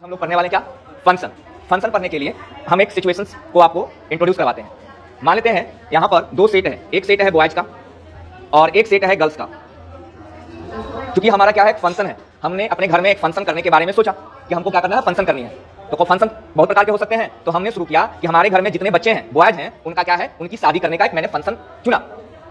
हम लोग पढ़ने वाले क्या फंक्शन। फंक्शन पढ़ने के लिए हम एक सिचुएशंस को आपको इंट्रोड्यूस करवाते हैं। मान लेते हैं यहाँ पर दो सेट है, एक सेट है बॉयज का और एक सेट है गर्ल्स का। क्योंकि हमारा क्या है, फंक्शन है, हमने अपने घर में एक फंक्शन करने के बारे में सोचा कि हमको क्या करना है, फंक्शन करनी है। तो फंक्शन बहुत प्रकार के हो सकते हैं, तो हमने शुरू किया कि हमारे घर में जितने बच्चे हैं बॉयज हैं उनका क्या है, उनकी शादी करने का एक मैंने फंक्शन चुना।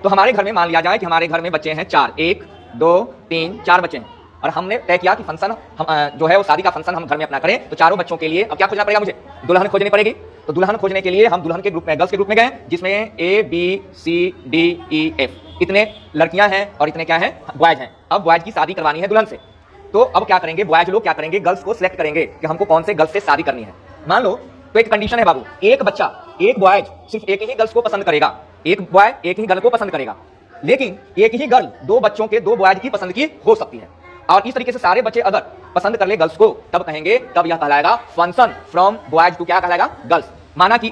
तो हमारे घर में मान लिया जाए कि हमारे घर में बच्चे हैं 4, 1 2 3 4 बच्चे हैं और हमने तय किया कि फंक्शन हम जो है वो शादी का फंक्शन हम घर में अपना करें। तो चारों बच्चों के लिए अब क्या खोजना पड़ेगा, मुझे दुल्हन खोजनी पड़ेगी। तो दुल्हन खोजने के लिए हम दुल्हन के ग्रुप में, गर्ल्स के ग्रुप में गए, जिसमें ABCDEF इतने लड़कियां हैं और इतने क्या हैं, बॉयज हैं। अब बॉयज की शादी करवानी है दुल्हन से। तो अब क्या करेंगे, बॉयज लोग क्या करेंगे, गर्ल्स को सिलेक्ट करेंगे कि हमको कौन से गर्ल्स से शादी करनी है। मान लो तो एक कंडीशन है बाबू, एक बच्चा, एक बॉयज सिर्फ एक ही गर्ल्स को पसंद करेगा, एक बॉय एक ही गर्ल को पसंद करेगा। लेकिन एक ही गर्ल दो बच्चों के, दो बॉयज की पसंद की हो सकती है। और इस तरीके से सारे बच्चे अगर पसंद कर ले गर्ल्स को, तब कहेंगे, तब यह कहलाएगा फंक्शन फ्रॉम बॉयज टू क्या कहलाएगा, गर्ल्स। माना कि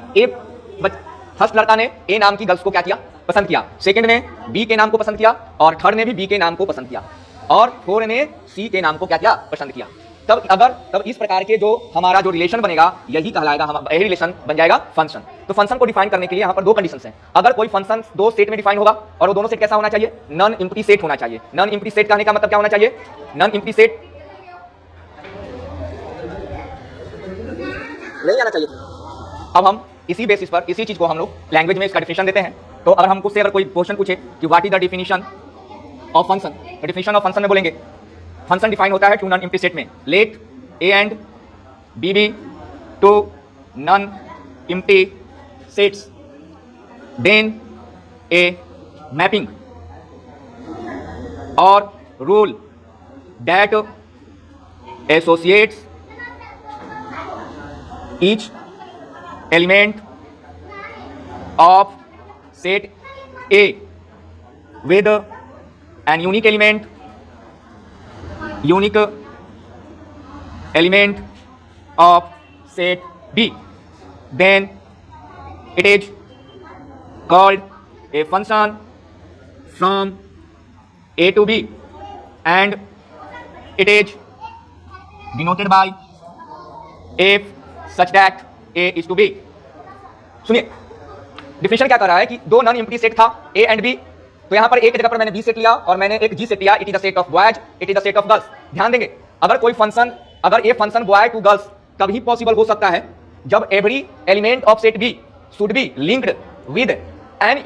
फर्स्ट लड़का ने ए नाम की गर्ल्स को क्या किया, पसंद किया, सेकंड ने बी के नाम को पसंद किया और थर्ड ने भी बी के नाम को पसंद किया और फोर्थ ने सी के नाम को क्या किया, पसंद किया। तब इस प्रकार के जो हमारा जो रिलेशन बनेगा, यही कहलाएगा, यही रिलेशन बन जाएगा फंक्शन। तो फंक्शन को डिफाइन करने के लिए यहाँ पर दो कंडीशंस हैं। अगर कोई फंक्शन दो सेट में डिफाइन होगा और वो दोनों सेट कैसा होना चाहिए, नॉन एम्प्टी सेट होना चाहिए। नॉन एम्प्टी सेट कहने का मतलब क्या होना चाहिए, नॉन एम्प्टी सेट नहीं आना चाहिए। अब हम इसी बेसिस पर, इसी चीज को हम लोग लैंग्वेज में इसका डिफिनेशन देते हैं। तो अगर हमको से अगर कोई क्वेश्चन पूछे कि what is the definition of function, तो डिफिनेशन ऑफ फंक्शन में बोलेंगे फंक्शन डिफाइन होता है टू नॉन एम्प्टी सेट में, let A and B be two non empty sets, then a mapping or rule that associates each element of set A with an unique element of set B, then it is called a function from A to B and it is denoted by F such that A is to B। सुनिए definition क्या कर रहा है कि दो non empty set था A and B। तो यहां पर एक जगह पर मैंने B सेट लिया और मैंने एक G सेट लिया, it is the set of boys, it is the set of girls. ध्यान देंगे, अगर कोई फंक्शन, अगर a function boy to girls तभी पॉसिबल हो सकता है जब every element of set B should be linked with an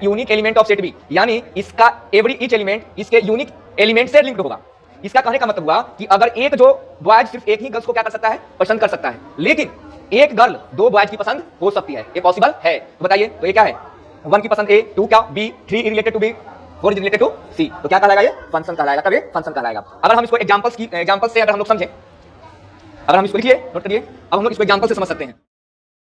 unique element of set B, यानी इसका एवरी ईच एलिमेंट इसके यूनिक एलिमेंट से लिंक्ड होगा। इसका कहने का मतलब हुआ कि अगर एक जो बॉयज सिर्फ एक ही गर्ल्स को क्या कर सकता है, पसंद कर सकता है, लेकिन एक गर्ल दो बॉयज की पसंद हो सकती है, ये पॉसिबल है। तो बताइए, तो ये क्या है, 1 की पसंद A, 2 क्या B, 3 related to B, 4 related to C, तो क्या कहलाएगा, ये फंक्शन कहलाएगा। तब ये फंक्शन कहलाएगा। अगर हम इसको एग्जांपल से अगर हम लोग समझें, अगर हम इसको लिखिए, नोट करिए, अब हम लोग इसको एग्जांपल से समझ सकते हैं।